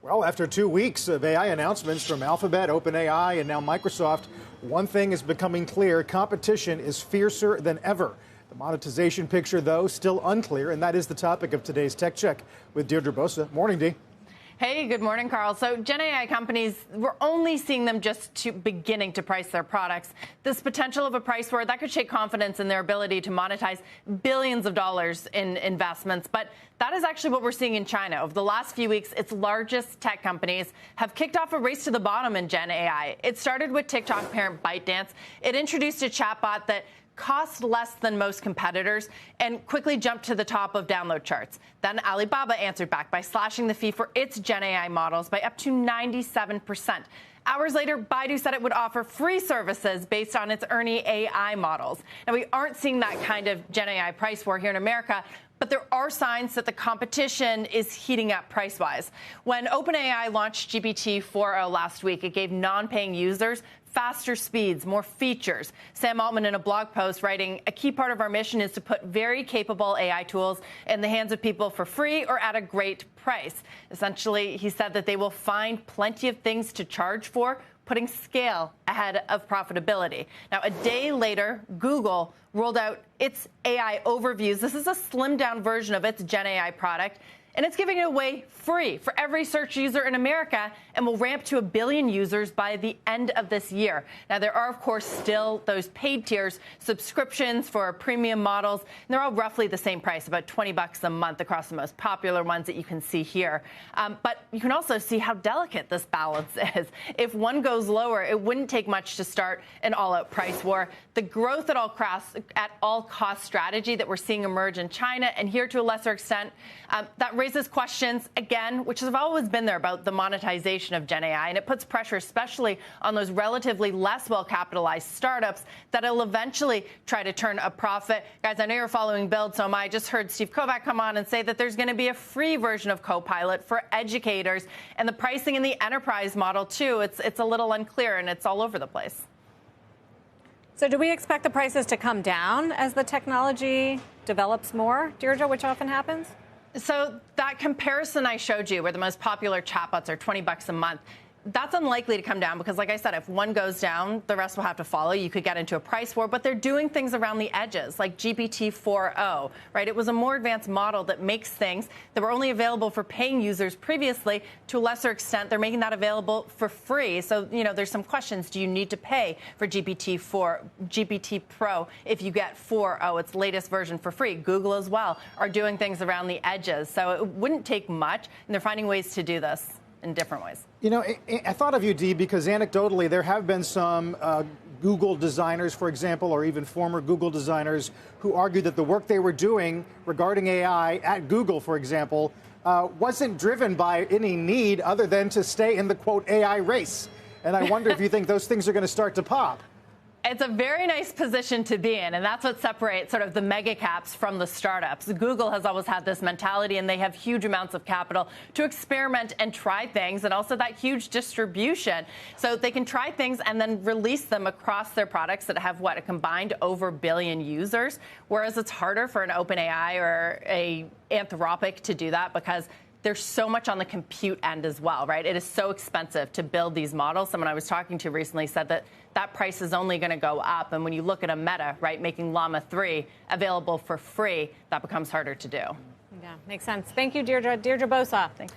Well, after 2 weeks of AI announcements from Alphabet, OpenAI, and now Microsoft, one thing is becoming clear: competition is fiercer than ever. The monetization picture, though, still unclear, and that is the topic of today's Tech Check with Deirdre Bosa. Morning, Dee. Hey, good morning, Carl. So Gen AI companies, we're only seeing them beginning to price their products. This potential of a price war, that could shake confidence in their ability to monetize billions of dollars in investments. But that is actually what we're seeing in China. Over the last few weeks, its largest tech companies have kicked off a race to the bottom in Gen AI. It started with TikTok parent ByteDance. It introduced a chatbot that cost less than most competitors and quickly jumped to the top of download charts. Then Alibaba answered back by slashing the fee for its Gen AI models by up to 97%. Hours later, Baidu said it would offer free services based on its Ernie AI models. Now, we aren't seeing that kind of Gen AI price war here in America, but there are signs that the competition is heating up price-wise. When OpenAI launched GPT-4o last week, it gave non-paying users faster speeds, more features. Sam Altman, in a blog post, writing, "A key part of our mission is to put very capable AI tools in the hands of people for free or at a great price." Essentially, he said that they will find plenty of things to charge for, putting scale ahead of profitability. Now, a day later, Google rolled out its AI overviews. This is a slimmed-down version of its Gen AI product, and it's giving it away free for every search user in America and will ramp to 1 billion users by the end of this year. Now, there are, of course, still those paid tiers, subscriptions for premium models, and they're all roughly the same price, about $20 a month across the most popular ones that you can see here. But you can also see how delicate this balance is. If one goes lower, it wouldn't take much to start an all-out price war. The growth at all cost strategy that we're seeing emerge in China, and here to a lesser extent, that raises questions, again, which have always been there about the monetization of Gen AI, and it puts pressure especially on those relatively less well-capitalized startups that'll eventually try to turn a profit. Guys, I know you're following Build, so am I. Just heard Steve Kovac come on and say that there's going to be a free version of Copilot for educators, and the pricing in the enterprise model, too, it's a little unclear, and it's all over the place. So do we expect the prices to come down as the technology develops more, Deirdre, which often happens? So that comparison I showed you, where the most popular chatbots are $20 a month, that's unlikely to come down because, like I said, if one goes down, the rest will have to follow. You could get into a price war, but they're doing things around the edges, like GPT-4o, right? It was a more advanced model that makes things that were only available for paying users previously. To a lesser extent, they're making that available for free. So, you know, there's some questions. Do you need to pay for GPT Pro if you get 4o, its latest version, for free? Google as well are doing things around the edges. So it wouldn't take much, and they're finding ways to do this in different ways. You know, I thought of you, Dee, because anecdotally there have been some Google designers, for example, or even former Google designers who argued that the work they were doing regarding AI at Google, for example, wasn't driven by any need other than to stay in the, quote, AI race. And I wonder if you think those things are going to start to pop. It's a very nice position to be in, and that's what separates sort of the mega caps from the startups. Google has always had this mentality, and they have huge amounts of capital to experiment and try things, and also that huge distribution. So they can try things and then release them across their products that have, a combined over 1 billion users, whereas it's harder for an OpenAI or a Anthropic to do that because there's so much on the compute end as well, right? It is so expensive to build these models. Someone I was talking to recently said that that price is only going to go up. And when you look at a Meta, right, making Llama 3 available for free, that becomes harder to do. Yeah, makes sense. Thank you, Deirdre. Deirdre Bosa. Thanks.